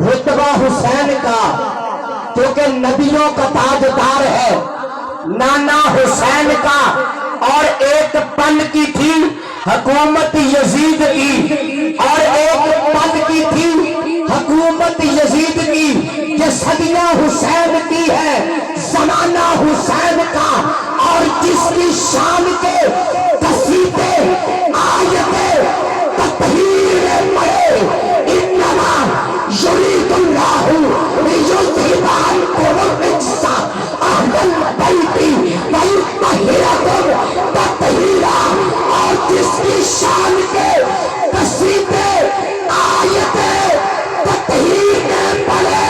رتبہ حسین کا کیونکہ نبیوں کا تاجدار ہے، نانا حسین کا، اور ایک پل کی تھی حکومت یزید کی، اور ایک پل کی تھی حکومت یزید کی کہ صدیہ حسین کی ہے، زمانہ حسین کا، اور جس کی شان کے قصیدے آیتیں تطہیر پڑے، انما یرید اللہ لیذھب عنکم الرجس اہل البیت ویطہرکم تطہیرا، اور جس کی شان کے قصیدے آیتیں تطہیر میں پڑے،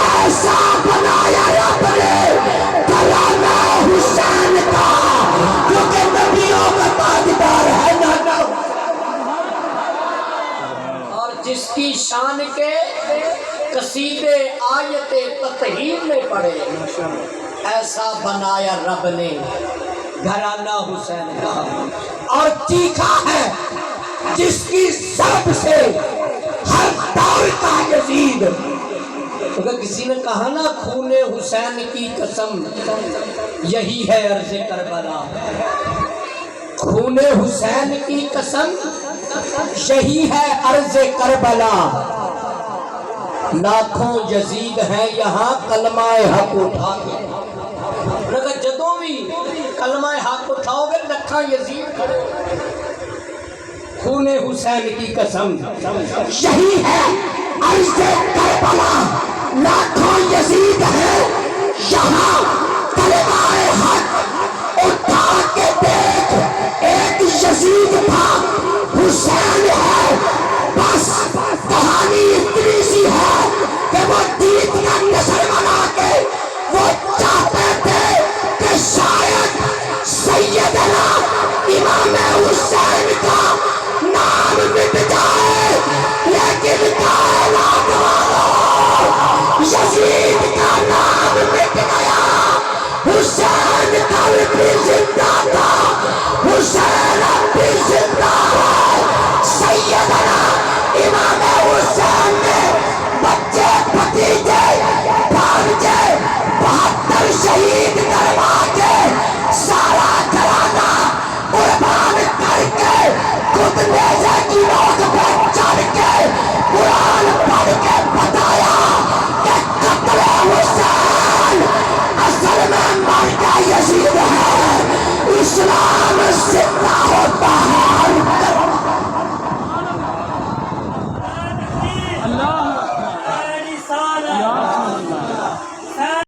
ایسا بنایا رب نے گھرانہ حسین کا، کیونکہ نبیوں کا تاجدار ہے نانا، اور جس کی شان کے قصیدے آیت تطہیر میں پڑے، ایسا بنایا رب نے گھرانہ حسین کا، اور چیخا ہے جس کی ضرب سے ہر دور کا یزید۔ اگر کسی نے کہا نا خون حسین کی قسم یہی ہے عرض کربلا، خون حسین کی قسم یہی ہے عرض کربلا، لاکھوں یزید ہیں یہاں کلمہ حق اٹھا کے، اگر جدوں بھی کلمہ حق اٹھاؤ گے لکھاں یزید کھڑے، خون حسین کی قسم یہی ہے عرض کربلا، لاکھوں یزید ہیں یہاں کلمہ حق اٹھا کے دیکھ، ایک یزید تھا حسین ہے، بس کہانی اتنی سی ہے کہ وہ دیت کا نظر بنا کے وہ چاہتے تھے کہ شاید سیدنا امام حسین کا نام مٹ جائے، لیکن کائنات والوں یزید کا نام مٹ گیا، حسین کل بھی زندہ تھا، حسین اب بھی زندہ ہے، سیدنا امام حسین نے بچے بھتیجے بھانجے 72 شہید کروا کے سارا گھرانہ قربان کر کے خود نیزے کی نوک پہ چڑھ کے قرآن پڑھ کے بتایا کہ قتل حسین اصل میں مر کا یزید ہے، اسلام زندہ ہوتا ہے۔ اللہ